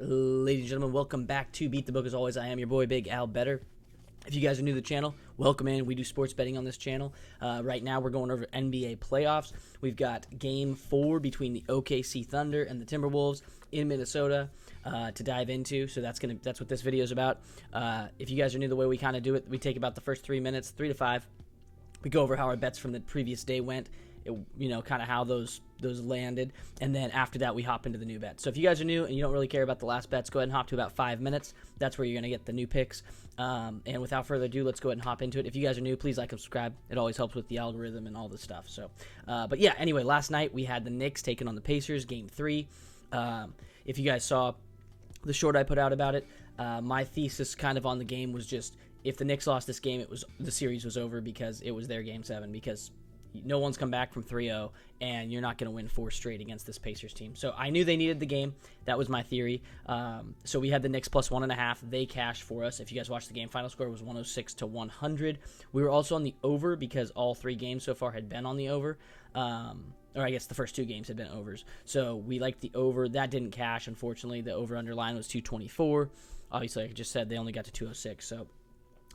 Ladies and gentlemen, welcome back to Beat the Book. As always, I am your boy, Big Al Better. If you guys are new to the channel, welcome in. We do sports betting on this channel. Right now, we're going over NBA playoffs. We've got Game 4 between the OKC Thunder and the Timberwolves in Minnesota to dive into. So that's what this video is about. If you guys are new, the way we kind of do it, we take about the first 3 minutes, 3 to 5. We go over how our bets from the previous day went. Kind of how those landed, and then after that we hop into the new bets. So if you guys are new and you don't really care about the last bets, go ahead and hop to about 5 minutes. That's where you're going to get the new picks. And without further ado, let's go ahead and hop into it. If you guys are new, please like and subscribe. It always helps with the algorithm and all this stuff. So, but yeah, anyway, last night we had the Knicks taking on the Pacers, Game 3. If you guys saw the short I put out about it, my thesis kind of on the game was just if the Knicks lost this game, the series was over because it was their Game 7, because no one's come back from 3-0, and you're not going to win 4 straight against this Pacers team. So I knew they needed the game. That was my theory. So we had the Knicks plus 1.5. They cashed for us. If you guys watched the game, final score was 106-100. We were also on the over because all 3 games so far had been on the over. Or I guess the first 2 games had been overs. So we liked the over. That didn't cash, unfortunately. The over-under line was 224. Obviously, like I just said, they only got to 206. So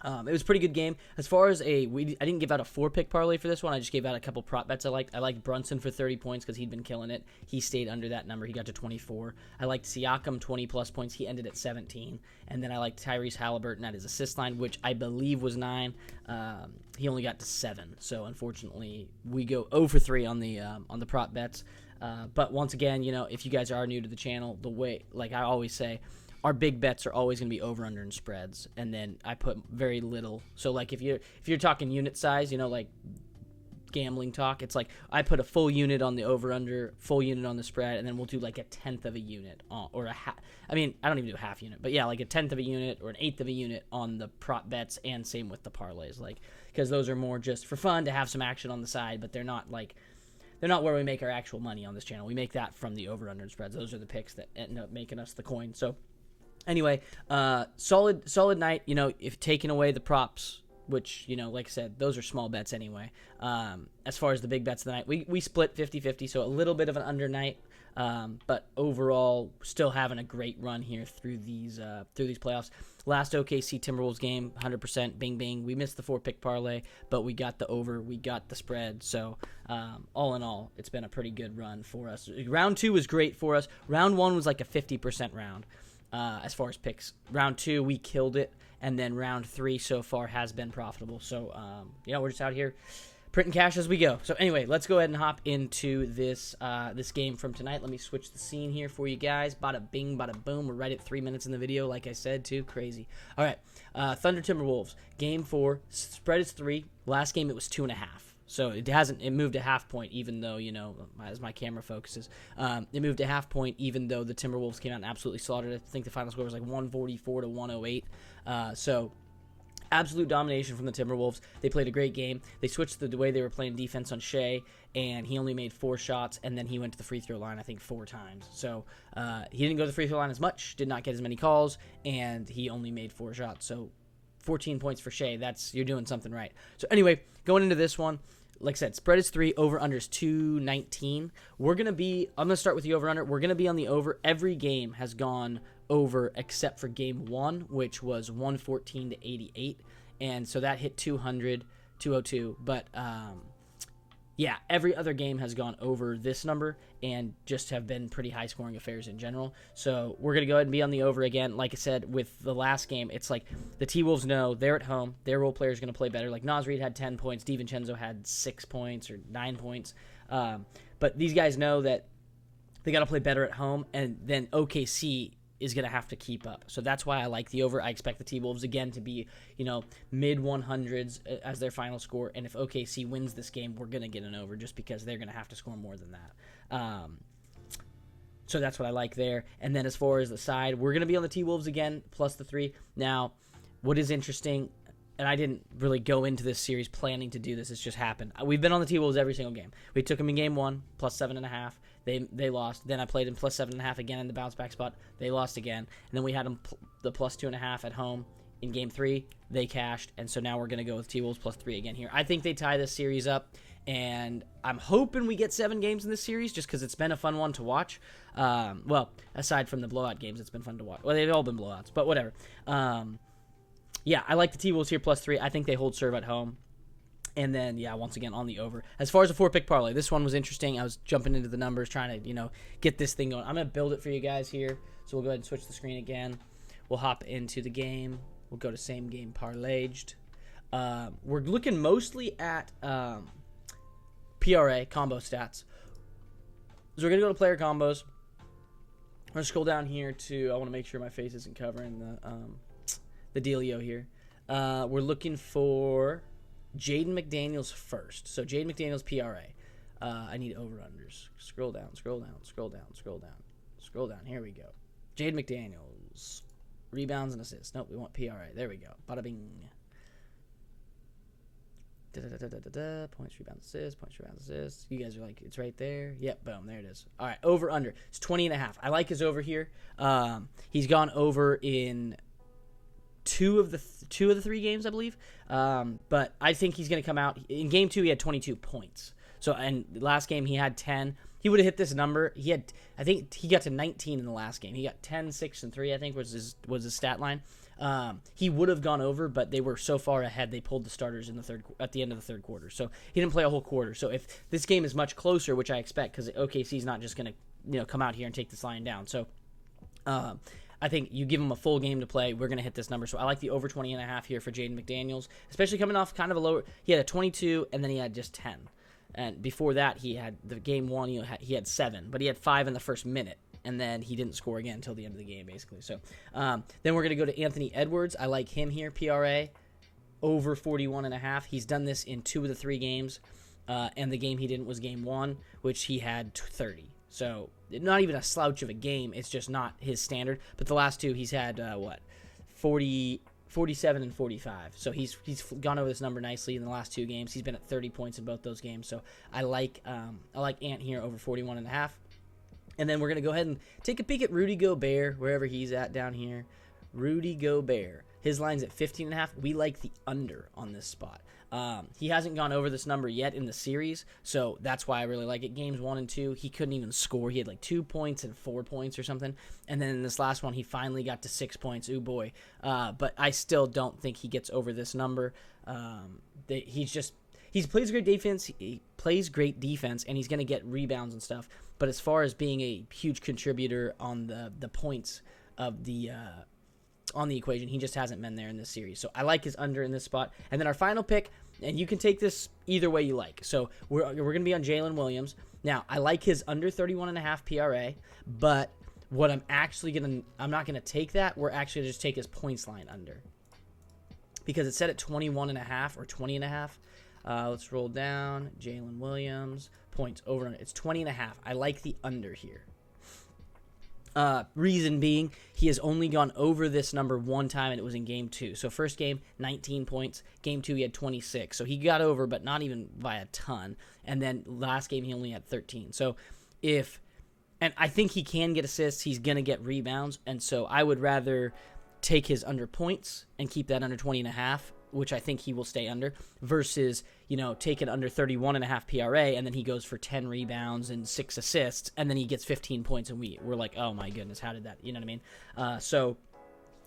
it was a pretty good game. As far as I didn't give out a 4-pick parlay for this one. I just gave out a couple prop bets I liked. I liked Brunson for 30 points because he'd been killing it. He stayed under that number. He got to 24. I liked Siakam 20-plus points. He ended at 17. And then I liked Tyrese Halliburton at his assist line, which I believe was 9. He only got to 7. So, unfortunately, we go 0 for 3 on the prop bets. But once again, if you guys are new to the channel, the way, like I always say, our big bets are always going to be over, under, and spreads, and then I put very little. So, like, if you're talking unit size, like gambling talk, it's like I put a full unit on the over, under, full unit on the spread, and then we'll do like a 1/10 of a unit or a half. I mean, I don't even do a half unit, but yeah, like a 1/10 of a unit or an 1/8 of a unit on the prop bets, and same with the parlays, like, because those are more just for fun to have some action on the side, but they're not where we make our actual money on this channel. We make that from the over, under, and spreads. Those are the picks that end up making us the coin. So anyway, solid night. If taking away the props, which, like I said, those are small bets anyway. As far as the big bets of the night, we split 50-50, so a little bit of an under night. But overall, still having a great run here through these playoffs. Last OKC Timberwolves game, 100% bing bing. We missed the 4-pick parlay, but we got the over, we got the spread. So all in all, it's been a pretty good run for us. Round 2 was great for us. Round 1 was like a 50% round. As far as picks. Round 2, we killed it, and then round 3 so far has been profitable. So, we're just out here printing cash as we go. So anyway, let's go ahead and hop into this game from tonight. Let me switch the scene here for you guys. Bada bing, bada boom. We're right at 3 minutes in the video, like I said, too. Crazy. All right, Thunder Timberwolves, Game 4. Spread is 3. Last game, it was 2.5. So it moved a half point, even though, as my camera focuses, it moved a half point, even though the Timberwolves came out and absolutely slaughtered it. I think the final score was like 144-108. So absolute domination from the Timberwolves. They played a great game. They switched the way they were playing defense on Shea, and he only made 4 shots, and then he went to the free throw line, I think, 4 times. So he didn't go to the free throw line as much, did not get as many calls, and he only made 4 shots. So 14 points for Shea. You're doing something right. So anyway, going into this one, like I said, spread is 3, over under is 219. I'm going to start with the over under. We're going to be on the over. Every game has gone over except for game 1, which was 114-88. And so that hit 200, 202. But yeah, every other game has gone over this number and just have been pretty high-scoring affairs in general. So we're going to go ahead and be on the over again. Like I said, with the last game, it's like the T-Wolves know they're at home. Their role players are going to play better. Like Naz Reid had 10 points. DiVincenzo had 6 points or 9 points. But these guys know that they got to play better at home, and then OKC is going to have to keep up. So that's why I like the over. I expect the T-Wolves, again, to be, mid-100s as their final score. And if OKC wins this game, we're going to get an over just because they're going to have to score more than that. So that's what I like there. And then as far as the side, we're going to be on the T-Wolves again, plus the 3. Now, what is interesting, and I didn't really go into this series planning to do this. It's just happened. We've been on the T-Wolves every single game. We took them in game 1, plus 7.5. They lost. Then I played them plus 7.5 again in the bounce back spot. They lost again. And then we had them the plus 2.5 at home in Game 3. They cashed, and so now we're going to go with T-Wolves plus 3 again here. I think they tie this series up, and I'm hoping we get 7 games in this series just because it's been a fun one to watch. Well, aside from the blowout games, it's been fun to watch. Well, they've all been blowouts, but whatever. Yeah, I like the T-Wolves here plus 3. I think they hold serve at home. And then, yeah, once again, on the over. As far as the 4-pick parlay, this one was interesting. I was jumping into the numbers, trying to, get this thing going. I'm going to build it for you guys here. So we'll go ahead and switch the screen again. We'll hop into the game. We'll go to same game parlayed. We're looking mostly at PRA, combo stats. So we're going to go to player combos. We're going to scroll down here to, I want to make sure my face isn't covering the dealio here. We're looking for Jaden McDaniels first. So Jaden McDaniels PRA. I need over-unders. Scroll down. Here we go. Jaden McDaniels. Rebounds and assists. Nope, we want PRA. There we go. Bada bing. Points, rebounds, assists. You guys are like, it's right there. Yep, boom, there it is. All right, over, under. It's 20.5. I like his over here. He's gone over in two of the 3 games, I believe. But I think he's going to come out. In Game 2, he had 22 points. So, and last game, he had 10. He would have hit this number. I think he got to 19 in the last game. He got 10, 6, and 3, I think was his stat line. He would have gone over, but they were so far ahead they pulled the starters at the end of the third quarter. So he didn't play a whole quarter. So if this game is much closer, which I expect, because OKC's not just going to come out here and take this line down. So I think you give him a full game to play, we're going to hit this number. So I like the over 20.5 here for Jaden McDaniels, especially coming off kind of a lower. He had a 22, and then he had just 10. And before that, he had the game 1, he had 7, but he had 5 in the first minute. And then he didn't score again until the end of the game, basically. So then we're going to go to Anthony Edwards. I like him here, PRA, over 41.5. He's done this in 2 of the 3 games. And the game he didn't was game 1, which he had 30. So not even a slouch of a game. It's just not his standard. But the last 2, he's had, 47 and 45. So he's gone over this number nicely in the last 2 games. He's been at 30 points in both those games. So I like Ant here over 41.5. And then we're going to go ahead and take a peek at Rudy Gobert, wherever he's at down here. Rudy Gobert. His line's at 15.5. We like the under on this spot. He hasn't gone over this number yet in the series, so that's why I really like it. Games 1 and 2, he couldn't even score. He had like 2 points and 4 points or something. And then in this last one, he finally got to 6 points. Ooh, boy. But I still don't think he gets over this number. He plays great defense. He plays great defense, and he's going to get rebounds and stuff. But as far as being a huge contributor on the points of the on the equation, he just hasn't been there in this series. So I like his under in this spot. And then our final pick, and you can take this either way you like. So we're going to be on Jalen Williams. Now, I like his under 31.5 PRA, but what I'm not going to take that. We're actually going to just take his points line under. Because it's set at 21.5 or 20.5. Let's roll down. Jalen Williams, points over under. It's 20.5. I like the under here. Reason being, he has only gone over this number 1 time, and it was in Game 2. So first game, 19 points. Game 2, he had 26. So he got over, but not even by a ton. And then last game, he only had 13. So and I think he can get assists. He's going to get rebounds. And so I would rather take his under points and keep that under 20.5, which I think he will stay under, versus, take it under 31.5 PRA, and then he goes for 10 rebounds and 6 assists, and then he gets 15 points, and we're like, oh my goodness, how did that, you know what I mean? So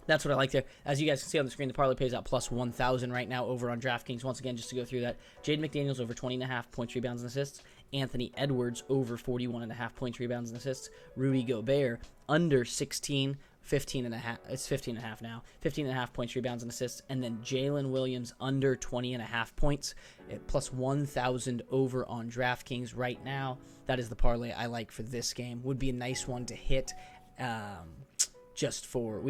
that's what I like there. As you guys can see on the screen, the parlay pays out plus 1,000 right now over on DraftKings. Once again, just to go through that, Jaden McDaniels over 20.5 points, rebounds, and assists. Anthony Edwards over 41.5 points, rebounds, and assists. Rudy Gobert under 16, 15.5. It's 15.5 now. 15.5 points, rebounds, and assists. And then Jalen Williams under 20.5 points at plus 1,000 over on DraftKings right now. That is the parlay I like for this game. Would be a nice one to hit. We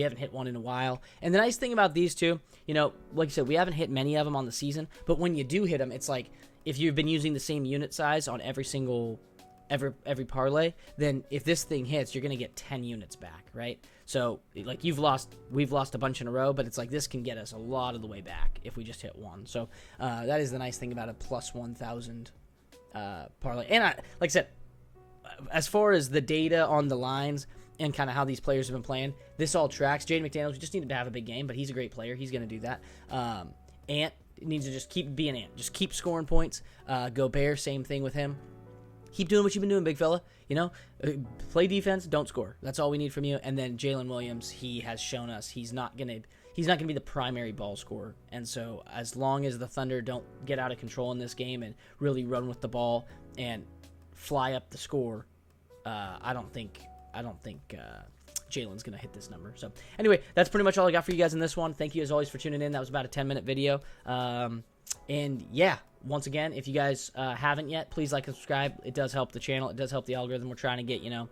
haven't hit one in a while. And the nice thing about these two, like I said, we haven't hit many of them on the season, but when you do hit them, it's like if you've been using the same unit size on every parlay, then if this thing hits, you're going to get 10 units back, right? So like we've lost a bunch in a row, but it's like this can get us a lot of the way back if we just hit one. So that is the nice thing about a plus 1,000 parlay. And like I said, as far as the data on the lines, and kind of how these players have been playing. This all tracks. Jaden McDaniels, we just needed to have a big game, but he's a great player. He's going to do that. Ant needs to just keep being Ant. Just keep scoring points. Gobert, same thing with him. Keep doing what you've been doing, big fella. Play defense, don't score. That's all we need from you. And then Jalen Williams, he has shown us he's not gonna be the primary ball scorer. And so as long as the Thunder don't get out of control in this game and really run with the ball and fly up the score, I don't think Jalen's going to hit this number. So anyway, that's pretty much all I got for you guys in this one. Thank you as always for tuning in. That was about a 10-minute video. And yeah, once again, if you guys haven't yet, please like and subscribe. It does help the channel. It does help the algorithm. We're trying to get, we're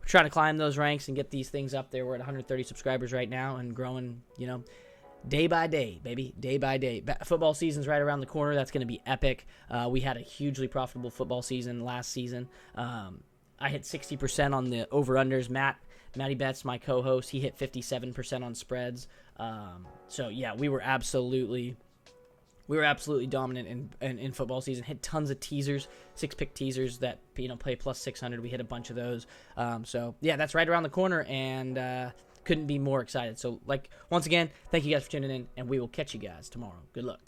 trying to climb those ranks and get these things up there. We're at 130 subscribers right now and growing, day by day, baby, day by day. Football season's right around the corner. That's going to be epic. We had a hugely profitable football season last season. I hit 60% on the over-unders. Matty Betts, my co-host, he hit 57% on spreads. So yeah, we were absolutely dominant in football season. Hit tons of teasers, 6-pick teasers that play plus 600. We hit a bunch of those. So yeah, that's right around the corner, and couldn't be more excited. So once again, thank you guys for tuning in, and we will catch you guys tomorrow. Good luck.